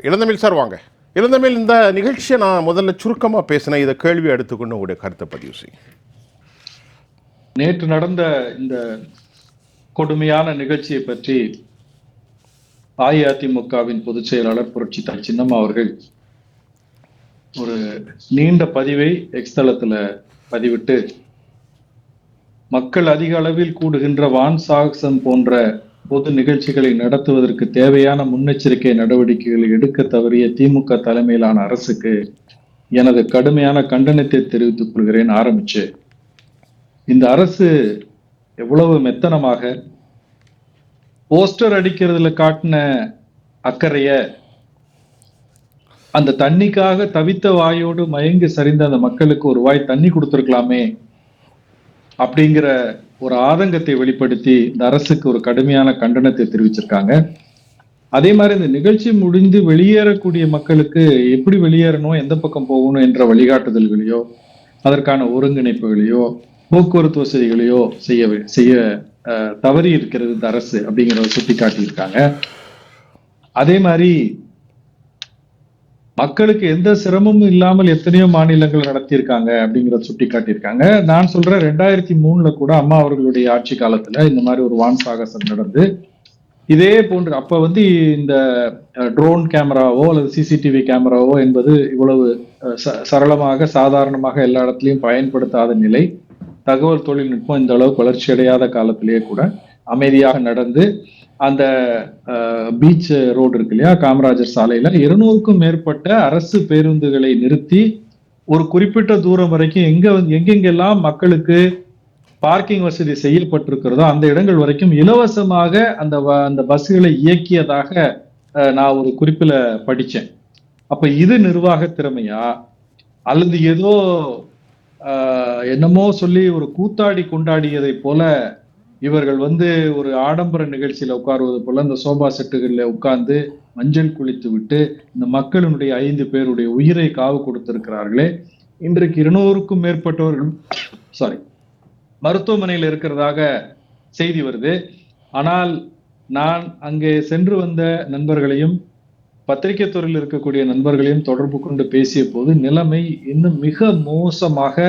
இளந்தமிழ் sir வாங்க. இளந்தமிழ், இந்த நிகழ்ச்சியை நான் முதல்ல சுருக்கமாக பேசினேன். இதை கேள்வி எடுத்துக்கொண்டு உங்களுடைய கருத்தை பதிவு செய்யும். நேற்று நடந்த இந்த கொடுமையான நிகழ்ச்சியை பற்றி அஇஅதிமுகவின் பொதுச் செயலாளர் புரட்சித்தாய் சின்னம்மா அவர்கள் ஒரு நீண்ட பதிவை எக்ஸ் தளத்துல பதிவிட்டு, மக்கள் அதிக அளவில் கூடுகின்ற வான் சாகசம் போன்ற பொது நிகழ்ச்சிகளை நடத்துவதற்கு தேவையான முன்னெச்சரிக்கை நடவடிக்கைகளை எடுக்க தவறிய திமுக தலைமையிலான அரசுக்கு எனது கடுமையான கண்டனத்தை தெரிவித்துக் கொள்கிறேன் ஆரம்பிச்சு, இந்த அரசு எவ்வளவு மெத்தனமாக போஸ்டர் அடிக்கிறதுல காட்டின அக்கறைய அந்த தண்ணிக்காக தவித்த வாயோடு மயங்கி சரிந்த அந்த மக்களுக்கு ஒரு வாய் தண்ணி கொடுத்திருக்கலாமே அப்படிங்கிற ஒரு ஆதங்கத்தை வெளிப்படுத்தி இந்த அரசுக்கு ஒரு கடுமையான கண்டனத்தை தெரிவிச்சிருக்காங்க. அதே மாதிரி இந்த நிகழ்ச்சி முடிந்து வெளியேறக்கூடிய மக்களுக்கு எப்படி வெளியேறணும், எந்த பக்கம் போகணும் என்ற வழிகாட்டுதல்களையோ அதற்கான ஒருங்கிணைப்புகளையோ போக்குவரத்து வசதிகளையோ செய்ய தவறி இருக்கிறது இந்த அரசு அப்படிங்கிறத சுட்டி காட்டியிருக்காங்க. அதே மாதிரி மக்களுக்கு எந்த சிரமமும் இல்லாமல் எத்தனையோ மாநிலங்கள் நடத்தியிருக்காங்க அப்படிங்கிறத சுட்டி காட்டியிருக்காங்க. நான் சொல்றேன், 2003 கூட அம்மா அவர்களுடைய ஆட்சி காலத்துல இந்த மாதிரி ஒரு வான் சாகசம் நடந்து இதே போன்று அப்ப இந்த ட்ரோன் கேமராவோ அல்லது சிசிடிவி கேமராவோ என்பது இவ்வளவு சரளமாக சாதாரணமாக எல்லா இடத்துலையும் பயன்படுத்தாத நிலை. தகவல் தொழில்நுட்பம் இந்த அளவுக்கு வளர்ச்சி அடையாத காலத்திலேயே கூட அமைதியாக நடந்து அந்த பீச் ரோடு இருக்கு இல்லையா, காமராஜர் சாலையில 200க்கும் மேற்பட்ட அரசு பேருந்துகளை நிறுத்தி ஒரு குறிப்பிட்ட தூரம் வரைக்கும் எங்கெங்கெல்லாம் மக்களுக்கு பார்க்கிங் வசதி செய்யப்பட்டிருக்கிறதோ அந்த இடங்கள் வரைக்கும் இலவசமாக அந்த பஸ்களை இயக்கியதாக நான் ஒரு குறிப்பில படிச்சேன். அப்ப இது நிர்வாக திறமையா அல்லது ஏதோ என்னமோ சொல்லி ஒரு கூத்தாடி கொண்டாடியதை போல இவர்கள் ஒரு ஆடம்பர நிகழ்ச்சியில உட்காருவது போல இந்த சோபா செட்டுகள்ல உட்கார்ந்து மஞ்சள் குளித்து விட்டு இந்த மக்களினுடைய 5 பேருடைய உயிரை காவு கொடுத்திருக்கிறார்களே. இன்றைக்கு 200க்கும் மேற்பட்டவர்கள் மருத்துவமனையில் இருக்கிறதாக செய்தி வருது. ஆனால் நான் அங்கே சென்று வந்த நண்பர்களையும் பத்திரிகை துறையில் இருக்கக்கூடிய நண்பர்களையும் தொடர்பு கொண்டு பேசிய போது நிலைமை இன்னும் மிக மோசமாக,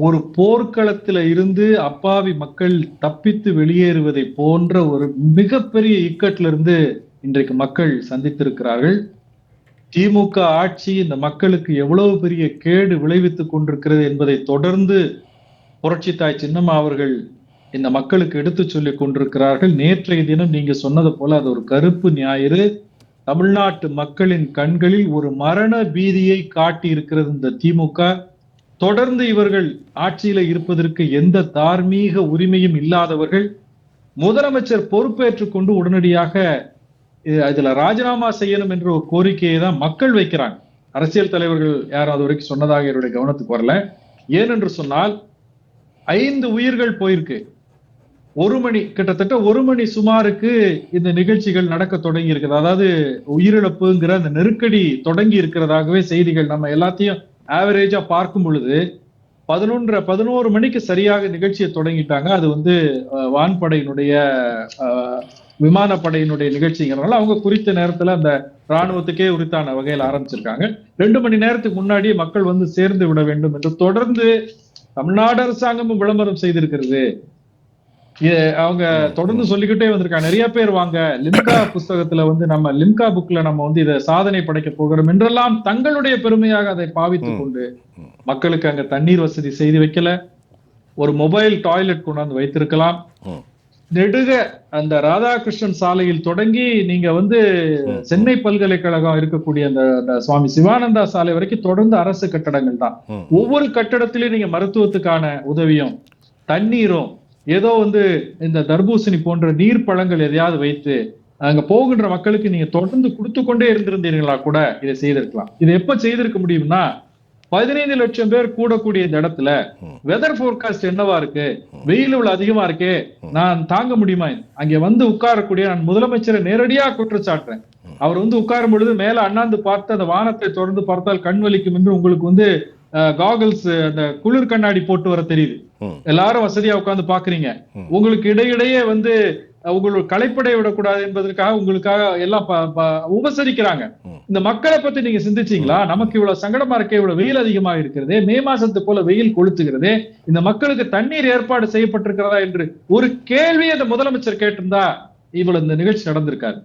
ஒரு போர்க்களத்துல இருந்து அப்பாவி மக்கள் தப்பித்து வெளியேறுவதை போன்ற ஒரு மிகப்பெரிய இக்கட்டில இருந்து இன்றைக்கு மக்கள் சந்தித்திருக்கிறார்கள். திமுக ஆட்சி இந்த மக்களுக்கு எவ்வளவு பெரிய கேடு விளைவித்துக் கொண்டிருக்கிறது என்பதை தொடர்ந்து புரட்சித்தாய் சின்னம்மா அவர்கள் இந்த மக்களுக்கு எடுத்து சொல்லிக் கொண்டிருக்கிறார்கள். நேற்றைய தினம் நீங்க சொன்னது போல அது ஒரு கருப்பு ஞாயிறு. தமிழ்நாட்டு மக்களின் கண்களில் ஒரு மரண பீதியை காட்டி இருக்கிறது இந்த திமுக. தொடர்ந்து இவர்கள் ஆட்சியில இருப்பதற்கு எந்த தார்மீக உரிமையும் இல்லாதவர்கள். முதலமைச்சர் பொறுப்பேற்றுக் கொண்டு உடனடியாக இதுல ராஜினாமா செய்யணும் என்ற ஒரு கோரிக்கையை தான் மக்கள் வைக்கிறாங்க. அரசியல் தலைவர்கள் யாரும் அது வரைக்கும் சொன்னதாக என்னுடைய கவனத்துக்கு வரல. ஏனென்று சொன்னால் 5 உயிர்கள் போயிருக்கு. கிட்டத்தட்ட 1 மணி சுமாருக்கு இந்த நிகழ்ச்சிகள் நடக்க தொடங்கி இருக்குது. அதாவது உயிரிழப்புங்கிற அந்த நெருக்கடி தொடங்கி இருக்கிறதாகவே செய்திகள் நம்ம எல்லாத்தையும் ஆவரேஜா பார்க்கும் பொழுது 11 மணிக்கு சரியாக நிகழ்ச்சியை தொடங்கிட்டாங்க. அது வான்படையினுடைய விமானப்படையினுடைய நிகழ்ச்சிங்கிறதுனால அவங்க குறித்த நேரத்துல அந்த ராணுவத்துக்கே உரித்தான வகையில் ஆரம்பிச்சிருக்காங்க. 2 மணி நேரத்துக்கு முன்னாடியே மக்கள் சேர்ந்து விட வேண்டும் என்று தொடர்ந்து தமிழ்நாடு அரசாங்கமும் விளம்பரம் செய்திருக்கிறது. அவங்க தொடர்ந்து சொல்லிக்கிட்டே வந்திருக்காங்க. நிறைய பேர் வாங்க, லிம்கா புஸ்தகத்துல நம்ம லிம்கா புக்ல நம்ம இதை சாதனை படைக்க போகிறோம் என்றெல்லாம் தங்களுடைய பெருமையாக அதை பாவித்துக் கொண்டு மக்களுக்கு அங்க தண்ணீர் வசதி செய்து வைக்கல, ஒரு மொபைல் டாய்லெட் கொண்டாந்து வைத்திருக்கலாம். நெடுக அந்த ராதாகிருஷ்ணன் சாலையில் தொடங்கி நீங்க சென்னை பல்கலைக்கழகம் இருக்கக்கூடிய அந்த சுவாமி சிவானந்தா சாலை வரைக்கும் தொடர்ந்து அரசு கட்டடங்கள் தான். ஒவ்வொரு கட்டடத்திலையும் நீங்க மருத்துவத்துக்கான உதவியும் தண்ணீரும் ஏதோ இந்த தர்பூசணி போன்ற நீர் பழங்கள் எதையாவது வைத்து அங்க போகின்ற மக்களுக்கு நீங்க தொடர்ந்து கொடுத்து கொண்டே இருந்திருந்தீர்களா கூட இதை செய்திருக்கலாம். இதை எப்ப செய்திருக்க முடியும்னா 15 லட்சம் பேர் கூடக்கூடிய இந்த இடத்துல வெதர் போர்காஸ்ட் என்னவா இருக்கு, வெயில் இவ்வளவு அதிகமா இருக்கே, நான் தாங்க முடியுமா? அங்க உட்காரக்கூடிய நான் முதலமைச்சரை நேரடியா குற்றச்சாட்டுறேன். அவர் உட்காரும் பொழுது மேல அண்ணாந்து பார்த்து அந்த வானத்தை தொடர்ந்து பார்த்தால் கண் வலிக்கும் என்று உங்களுக்கு காகல்ஸ் அந்த குளிர் கண்ணாடி போட்டு வர தெரியுது. எல்லாரும் வசதியா உட்கார்ந்து பாக்குறீங்க. உங்களுக்கு இடையிடையே உங்களுக்கு களைப்படைய விடக்கூடாது என்பதற்காக உங்களுக்காக எல்லாம் உபசரிக்கிறாங்க. இந்த மக்களை பத்தி நீங்க சிந்திச்சீங்களா? நமக்கு இவ்வளவு சங்கடமா இருக்க, இவ்வளவு வெயில் அதிகமாக இருக்கிறது, மே மாசத்து போல வெயில் கொளுத்துகிறது, இந்த மக்களுக்கு தண்ணீர் ஏற்பாடு செய்யப்பட்டிருக்கிறதா என்று ஒரு கேள்வி அந்த முதலமைச்சர் கேட்டிருந்தா இவ்வளவு இந்த நிகழ்ச்சி நடந்திருக்காரு.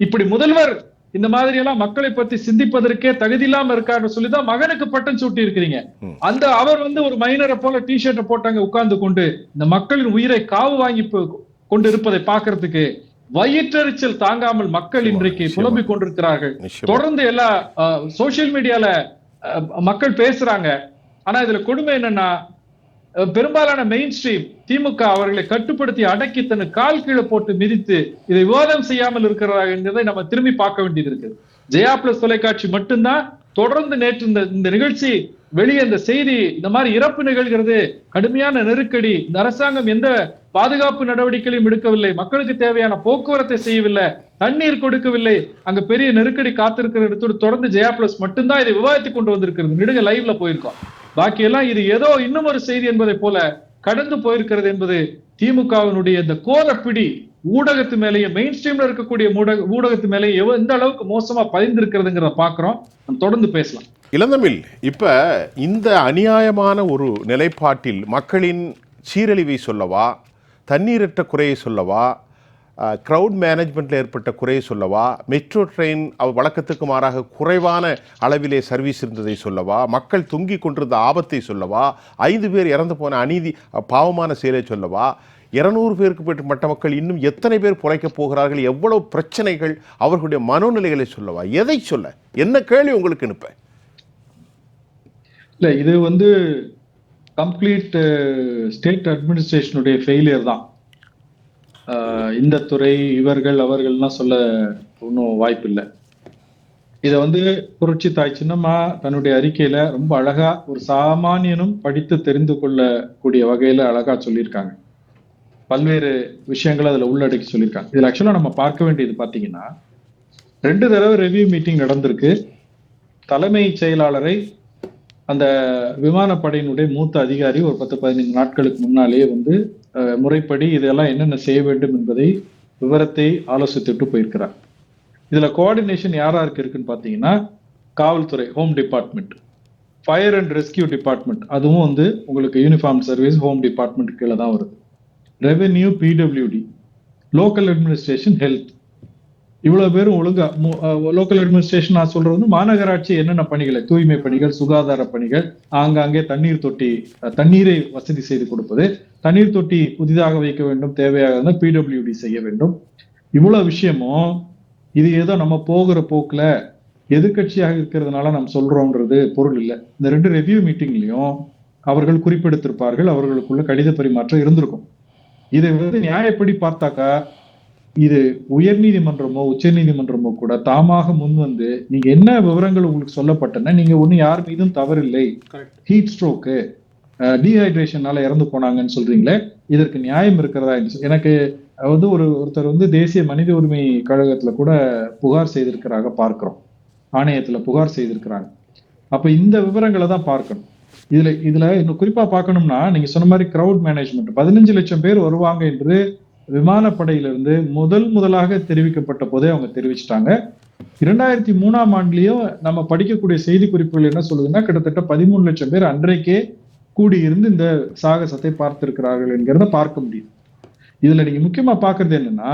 இப்படி முதல்வர் இந்த மாதிரி எல்லாம் மக்களை பத்தி சிந்திப்பதற்கே தகுதி இல்லாம இருக்காருன்னு சொல்லிதான் மகனுக்கு பட்டம் சூட்டி இருக்கிறீங்க. அந்த அவர் ஒரு மைனரை போல டிஷர்ட்டை போட்டாங்க உட்கார்ந்து கொண்டு இந்த மக்களின் உயிரை காவு வாங்கி கொண்டு இருப்பதை பார்க்கறதுக்கு வயிற்றெரிச்சல் தாங்காமல் மக்கள் இன்றைக்கு புலம்பிக் கொண்டிருக்கிறார்கள். தொடர்ந்து எல்லா சோசியல் மீடியால மக்கள் பேசுறாங்க. ஆனா இதுல கொடுமை என்னன்னா, பெரும்பாலான மெயின் ஸ்ட்ரீம் திமுக அவர்களை கட்டுப்படுத்தி அடக்கி தன் கால் கீழே போட்டு மிதித்து இதை விவாதம் செய்யாமல் இருக்கிறார்கள் என்பதை நம்ம திரும்பி பார்க்க வேண்டியது இருக்கு. ஜெயா பிளஸ் தொலைக்காட்சி மட்டும்தான் தொடர்ந்து நேற்று இந்த நிகழ்ச்சி வெளியே இந்த செய்தி இந்த மாதிரி இறப்பு நிகழ்கிறது, கடுமையான நெருக்கடி, இந்த அரசாங்கம் எந்த பாதுகாப்பு நடவடிக்கைகளையும் எடுக்கவில்லை, மக்களுக்கு தேவையான போக்குவரத்தை செய்யவில்லை, தண்ணீர் கொடுக்கவில்லை, அங்க பெரிய நெருக்கடி காத்திருக்கிற இடத்தோடு தொடர்ந்து ஜெயா பிளஸ் மட்டும்தான் இதை விவாதித்து கொண்டு வந்திருக்கிறது. நெடுங்க லைவ்ல போயிருக்கோம். பாக்கி எல்லாம் இது ஏதோ இன்னும் ஒரு செய்தி என்பதை போல கடந்து போயிருக்கிறது என்பது திமுகவினுடைய இந்த கோரப்பிடி ஊடகத்து மேலேயே, மெயின் ஸ்ட்ரீம்ல இருக்கக்கூடிய ஊடகத்து மேலேயே எந்த அளவுக்கு மோசமா பதிந்திருக்கிறதுங்கிறத பாக்குறோம். நம்ம தொடர்ந்து பேசலாம். இளந்தமிழ், இப்ப இந்த அநியாயமான ஒரு நிலைப்பாட்டில் மக்களின் சீரழிவை சொல்லவா, தண்ணீரற்ற குறையை சொல்லவா, க்ரௌட் மேனேஜ்மெண்ட்டில் ஏற்பட்ட குறையை சொல்லவா, மெட்ரோ ட்ரெயின் வழக்கத்துக்கு மாறாக குறைவான அளவிலே சர்வீஸ் இருந்ததை சொல்லவா, மக்கள் தொங்கிக் கொண்டிருந்த ஆபத்தை சொல்லவா, 5 பேர் இறந்து போன அநீதி பாவமான செயலை சொல்லவா, 200 பேருக்கு மற்ற மக்கள் இன்னும் எத்தனை பேர் பிழைக்கப் போகிறார்கள், எவ்வளவு பிரச்சனைகள், அவர்களுடைய மனோநிலைகளை சொல்லவா, எதை சொல்ல, என்ன கேள்வி உங்களுக்கு அனுப்ப? இல்ல, இது கம்ப்ளீட் ஸ்டேட் அட்மினிஸ்ட்ரேஷனுடைய ஃபெயிலியர் தான். இந்த துறை இவர்கள் அவர்கள்லாம் சொல்ல ஒன்றும் வாய்ப்பு இல்லை. இதை புரட்சி தாய் சின்னம்மா தன்னுடைய அறிக்கையில ரொம்ப அழகா ஒரு சாமானியனும் படித்து தெரிந்து கொள்ளக்கூடிய வகையில அழகா சொல்லியிருக்காங்க. பல்வேறு விஷயங்களை அதுல உள்ளடக்கி சொல்லியிருக்காங்க. இதுல ஆக்சுவலா நம்ம பார்க்க வேண்டியது பாத்தீங்கன்னா, 2 தடவை ரிவ்யூ மீட்டிங் நடந்திருக்கு. தலைமை செயலாளரை அந்த விமானப்படையினுடைய மூத்த அதிகாரி ஒரு 10-15 நாட்களுக்கு முன்னாலேயே முறைப்படி இதெல்லாம் என்னென்ன செய்ய வேண்டும் என்பதை விவரத்தை ஆலோசித்துட்டு போயிருக்கிறார். இதுல கோஆர்டினேஷன் யாராருக்கு இருக்குன்னு பாத்தீங்கன்னா, காவல்துறை, home department, fire and rescue department, அதுவும் உங்களுக்கு யூனிஃபார்ம் சர்வீஸ் ஹோம் டிபார்ட்மெண்ட் கீழே தான் வருது. Revenue, PWD, local administration, health, இவ்வளவு பேரும் ஒழுங்கா லோக்கல் அட்மினிஸ்ட்ரேஷன் நான் சொல்றது மாநகராட்சி என்னென்ன பணிகளை, தூய்மை பணிகள், சுகாதார பணிகள், ஆங்காங்கே தண்ணீரை வசதி செய்து கொடுப்பது, தண்ணீர் தொட்டி புதிதாக வைக்க வேண்டும், தேவையாக பிடபிள்யூடி செய்ய வேண்டும். இவ்வளவு விஷயமும் இது ஏதோ நம்ம போகிற போக்குல எதிர்கட்சியாக இருக்கிறதுனால நம்ம சொல்றோம்ன்றது பொருள் இல்லை. இந்த 2 ரிவ்யூ மீட்டிங்லயும் அவர்கள் குறிப்பெடுத்திருப்பார்கள், அவர்களுக்குள்ள கடித பரிமாற்றம் இருந்திருக்கும். இதை நியாயப்படி பார்த்தாக்கா இது உயர்நீதிமன்றமோ உச்ச நீதிமன்றமோ கூட தாமாக முன் நீங்க என்ன விவரங்கள் உங்களுக்கு சொல்லப்பட்டன, நீங்க ஒண்ணு யார் மீதும் தவறில்லை, ஹீட் ஸ்ட்ரோக்கு, டீஹைட்ரேஷனால இறந்து போனாங்கன்னு சொல்றீங்களே, இதற்கு நியாயம் இருக்கிறதா? எனக்கு ஒருத்தர் தேசிய மனித உரிமை கழகத்துல கூட புகார் செய்திருக்கிறாங்க, பார்க்கிறோம், ஆணையத்துல புகார் செய்திருக்கிறாங்க. அப்ப இந்த விவரங்களை தான் பார்க்கணும். இதுல இன்னும் குறிப்பா பார்க்கணும்னா, நீங்க சொன்ன மாதிரி கிரவுட் மேனேஜ்மெண்ட், 15 லட்சம் பேர் வருவாங்க என்று விமானப்படையிலிருந்து முதலாக தெரிவிக்கப்பட்ட போதே அவங்க தெரிவிச்சிட்டாங்க. 2003ஆம் ஆண்டுலயும் நம்ம படிக்கக்கூடிய செய்தி குறிப்புகள் என்ன சொல்லுதுன்னா, கிட்டத்தட்ட 13 லட்சம் பேர் அன்றைக்கே கூடியிருந்து இந்த சாகசத்தை பார்த்திருக்கிறார்கள் என்கிறத பார்க்க முடியும். இதுல நீங்க முக்கியமா பார்க்கறது என்னன்னா,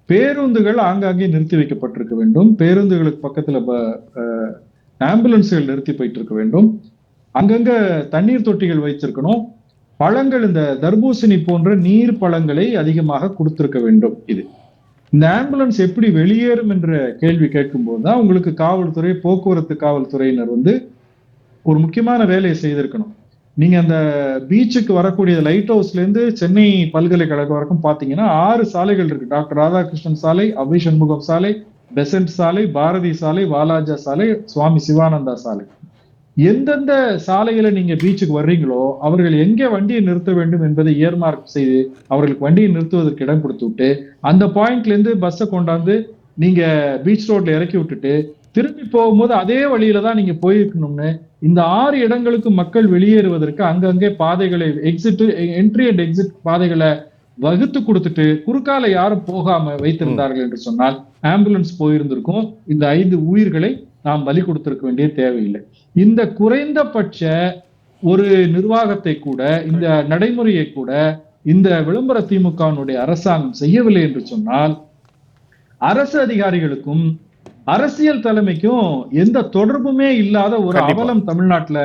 பேருந்துகள் ஆங்காங்கே நிறுத்தி வைக்கப்பட்டிருக்க வேண்டும், பேருந்துகளுக்கு பக்கத்துல ஆம்புலன்ஸ்கள் நிறுத்தி போயிட்டு இருக்க வேண்டும், அங்கங்க தண்ணீர் தொட்டிகள் வைத்திருக்கணும், பழங்கள், இந்த தர்பூசணி போன்ற நீர் பழங்களை அதிகமாக கொடுத்திருக்க வேண்டும். இந்த ஆம்புலன்ஸ் எப்படி வெளியேறும் என்ற கேள்வி கேட்கும் போதுதான் உங்களுக்கு காவல்துறை, போக்குவரத்து காவல்துறையினர் ஒரு முக்கியமான வேலையை செய்திருக்கணும். நீங்க அந்த பீச்சுக்கு வரக்கூடிய லைட் ஹவுஸ்ல இருந்து சென்னை பல்கலைக்கழகம் வரைக்கும் பாத்தீங்கன்னா 6 சாலைகள் இருக்கு. டாக்டர் ராதாகிருஷ்ணன் சாலை, அபி சண்முகம் சாலை, பெசன்ட் சாலை, பாரதி சாலை, வாலாஜா சாலை, சுவாமி சிவானந்தா சாலை. எந்தெந்த சாலையில நீங்க பீச்சுக்கு வர்றீங்களோ அவர்கள் எங்கே வண்டியை நிறுத்த வேண்டும் என்பதை இயர்மார்க் செய்து அவர்களுக்கு வண்டியை நிறுத்துவதற்கு இடம் கொடுத்து விட்டு, அந்த பாயிண்ட்ல இருந்து பஸ்ஸை கொண்டாந்து நீங்க பீச் ரோட்ல இறக்கி விட்டுட்டு திரும்பி போகும்போது அதே வழியில தான் நீங்க போயிருக்கணும்னு இந்த 6 இடங்களுக்கு மக்கள் வெளியேறுவதற்கு அங்கங்கே பாதைகளை, என்ட்ரி அண்ட் எக்ஸிட் பாதைகளை வகுத்து கொடுத்துட்டு குறுக்கால யாரும் போகாம வைத்திருந்தார்கள் என்று சொன்னால் ஆம்புலன்ஸ் போயிருந்திருக்கும். இந்த 5 உயிர்களை நாம் பலி கொடுத்திருக்க வேண்டிய தேவையில்லை. இந்த குறைந்தபட்ச ஒரு நிர்வாகத்தை கூட, இந்த நடைமுறையை கூட இந்த விளம்பர திமுகவினுடைய அரசாங்கம் செய்யவில்லை என்று சொன்னால் அரசு அதிகாரிகளுக்கும் அரசியல் தலைமைக்கும் எந்த தொடர்புமே இல்லாத ஒரு அவலம் தமிழ்நாட்டுல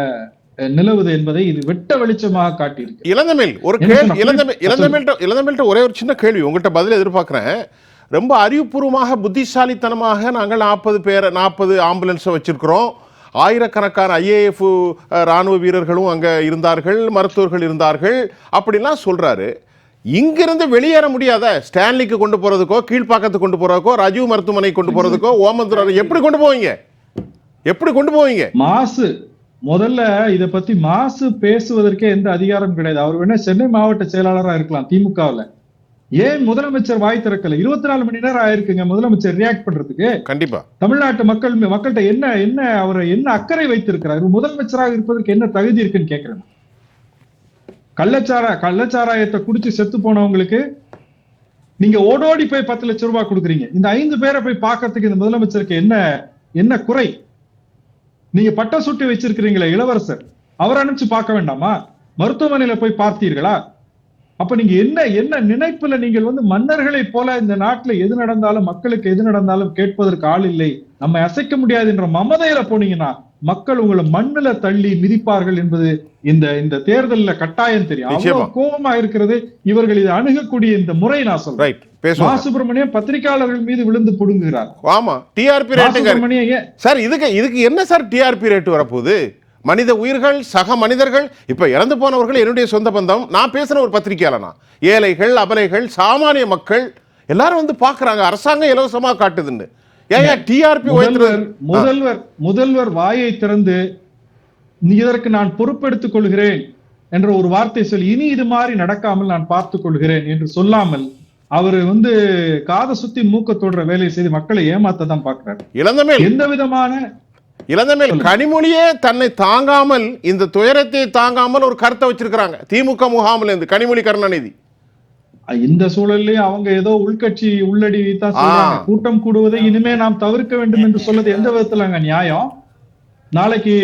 நிலவுது என்பதை இது வெட்ட வெளிச்சமாக காட்டியிருக்கு. இளந்தமிழ் ஒரு கேள்வி, இளந்தமிழ்ட்ட ஒரே ஒரு சின்ன கேள்வி உங்கள்கிட்ட பதில் எதிர்பார்க்கிறேன். ரொம்ப அறிவுபூர்வமாக புத்திசாலித்தனமாக நாங்கள் 40 ஆம்புலன்ஸை வச்சிருக்கிறோம், ஆயிரக்கணக்கான ஐஏஎஃப் ராணுவ வீரர்களும் அங்கே இருந்தார்கள், மருத்துவர்கள் இருந்தார்கள் அப்படிலாம் சொல்றாரு. இங்கிருந்து வெளியேற முடியாத ஸ்டான்லிக்கு கொண்டு போறதுக்கோ, கீழ்ப்பாக்கத்துக்கு கொண்டு போறதுக்கோ, ராஜீவ் மருத்துவமனை கொண்டு போறதுக்கோ, ஓமந்தூர் எப்படி கொண்டு போவீங்க? எப்படி கொண்டு போவீங்க? மாசு முதல்ல இத பத்தி மாசு பேசுவதற்கே எந்த அதிகாரம் கிடையாது. அவர் வேணா சென்னை மாவட்ட செயலாளராக இருக்கலாம் திமுகவில். ஏன் முதலமைச்சர் வாய் திறக்கல? 24 மணி நேரம் ஆயிருக்குங்க முதலமைச்சர் ரியாக்ட் பண்றதுக்கு. கண்டிப்பா தமிழ்நாட்டு மக்கள்கிட்ட என்ன அவர் என்ன அக்கறை வைத்திருக்கிறார்? முதலமைச்சராக இருப்பதற்கு என்ன தகுதி இருக்குன்னு கேட்கிறேன். கள்ளச்சாராயத்தை குடிச்சு செத்து போனவங்களுக்கு நீங்க ஓடோடி போய் 10 லட்சம் ரூபாய் கொடுக்குறீங்க. இந்த 5 பேரை போய் பார்க்கறதுக்கு இந்த முதலமைச்சருக்கு என்ன குறை? நீங்க பட்ட சுட்டி வச்சிருக்கிறீங்களே இளவரசர், அவர் அனுப்பிச்சு பார்க்க வேண்டாமா? மருத்துவமனையில போய் பார்த்தீர்களா? அப்ப நீங்க என்ன நினைப்புல நீங்கள் மன்னர்களை போல இந்த நாட்டுல எது நடந்தாலும், மக்களுக்கு எது நடந்தாலும் கேட்பதற்கு ஆள் இல்லை, நம்ம அசைக்க முடியாது என்ற மமதையில போனீங்கன்னா மக்கள் உங்களை மண்ணுல தள்ளி மிதிப்பார்கள் என்பது இந்த தேர்தலில் கட்டாயம் தெரியும். அவ்வளவு கோபமா இருக்கிறது இவர்கள் இதை அணுகக்கூடிய இந்த முறை. நான் சொல்றேன், மா சுப்பிரமணியம் பத்திரிகையாளர்கள் மீது விழுந்து புடுங்குகிறார். ஆமா, டிஆர்பி ரேட் சார். இதுக்கு என்ன சார் டிஆர்பி ரேட் வரப்போகுது? மனித உயிர்கள், சக மனிதர்கள், இப்ப இறந்து போனவர்கள் என்னுடைய சொந்த பந்தம். நான் பேசுன ஒரு பத்திரிகையாளனா, ஏழைகள், அபலைகள், சாமானிய மக்கள் எல்லாரும் பாக்குறாங்க, அரசாங்கம் இலவசமா காட்டுதுன்னு. முதல்வர் வாயை திறந்து இதற்கு நான் பொறுப்பெடுத்துக் கொள்கிறேன் என்ற ஒரு வார்த்தை சொல்லி, இனி இது மாதிரி நடக்காமல் நான் பார்த்துக் கொள்கிறேன் என்று சொல்லாமல் அவரு காதை சுத்தி மூக்க தொடுற வேலையை செய்து மக்களை ஏமாத்ததான் பாக்குறாரு. இளந்தமிழ் எந்த விதமான கனிமொழியே தன்னை தாங்காமல், இந்த துயரத்தை தாங்காமல் ஒரு கருத்தை வச்சிருக்கிறாங்க திமுக முகாமில் இருந்து கனிமொழி கருணாநிதி. இந்த சூழல்ல அவங்க ஏதோ உள்கட்சி உள்ளடி தான் சொல்றாங்க. கூட்டம் கூடுவதை இனிமே நாம் தவிர்க்க வேண்டும் என்று சொல்றது எந்த விதத்துலங்க நியாயம்? நாளைக்கு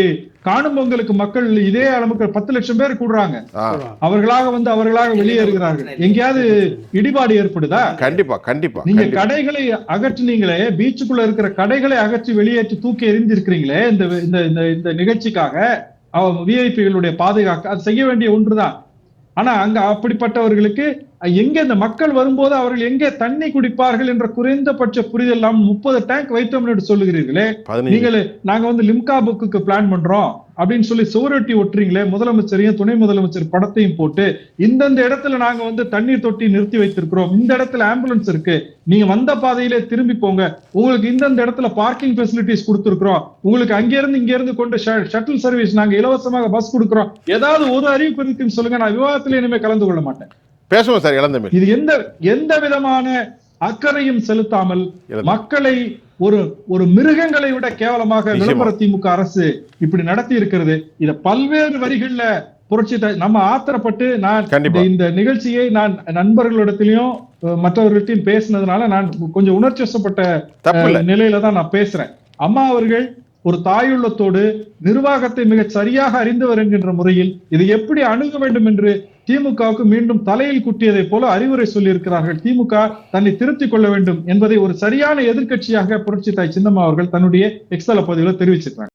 காணும் பொங்கலுக்கு மக்கள் இதே அளவுக்கு 10 லட்சம் பேர் கூடுறாங்க, அவர்களாக வெளியேறுகிறார்கள். எங்கேயாவது இடிபாடு ஏற்படுதா? கண்டிப்பா கண்டிப்பா. நீங்க கடைகளை அகற்றினீங்களே, பீச்சுக்குள்ள இருக்கிற கடைகளை அகற்றி வெளியேற்றி தூக்கி எறிந்திருக்கிறீங்களே இந்த நிகழ்ச்சிக்காக, விஐபிகளுடைய பாதுகாக்க அது செய்ய வேண்டிய ஒன்றுதான். ஆனா அங்க அப்படிப்பட்டவர்களுக்கு எங்க இந்த மக்கள் வரும்போது அவர்கள் எங்கே தண்ணி குடிப்பார்கள் என்ற குறைந்தபட்ச புரிதல் 30 டேங்க் வைத்தோம் என்று சொல்லுகிறீர்களே. நீங்கள் நாங்க லிம்கா புக்கு பிளான் பண்றோம் அப்படின்னு சொல்லி சுவரொட்டி ஒட்டுறீங்களே, முதலமைச்சரையும் துணை முதலமைச்சர் படத்தையும் போட்டு இந்தந்த இடத்துல நாங்க தண்ணீர் தொட்டி நிறுத்தி வைத்திருக்கிறோம், இந்த இடத்துல ஆம்புலன்ஸ் இருக்கு, நீங்க வந்த பாதையிலே திரும்பி போங்க, உங்களுக்கு இந்தந்த இடத்துல பார்க்கிங் ஃபெசிலிட்டிஸ் கொடுத்திருக்கிறோம், உங்களுக்கு அங்கிருந்து இங்க இருந்து கொண்டு ஷட்டில் சர்வீஸ் நாங்க இலவசமாக பஸ் கொடுக்கிறோம், ஏதாவது ஒரு அறிவிப்பு சொல்லுங்க, நான் விவாதத்துல இனிமே கலந்து கொள்ள மாட்டேன். பேசுவோம் சார். இளந்தமிழ் இது எந்த விதமான அக்கறையும் செலுத்தாமல் மக்களை ஒரு மிருகங்களை விட கேவலமாக விளம்பர திமுக அரசு இப்படி நடத்தி இருக்கிறது. இத பல்வேறு வரிகள்ல புரட்சி நம்ம ஆத்திரப்பட்டு நான் இந்த நிகழ்ச்சியை நான் நண்பர்களிடத்திலையும் மற்றவர்களிட்டையும் பேசினதுனால நான் கொஞ்சம் உணர்ச்சி வசப்பட்ட நிலையில தான் நான் பேசுறேன். அம்மா அவர்கள் ஒரு தாயுள்ளத்தோடு நிர்வாகத்தை மிக சரியாக அறிந்தவர் என்கின்ற முறையில் இதை எப்படி அணுக வேண்டும் என்று திமுகவுக்கு மீண்டும் தலையில் குட்டியதை போல அறிவுரை சொல்லி இருக்கிறார்கள். திமுக தன்னை திருத்திக் கொள்ள வேண்டும் என்பதை ஒரு சரியான எதிர்க்கட்சியாக புரட்சி தாய் சின்னம்மா அவர்கள் தன்னுடைய எக்ஸ்தல பதிவுல தெரிவிச்சிருக்காங்க.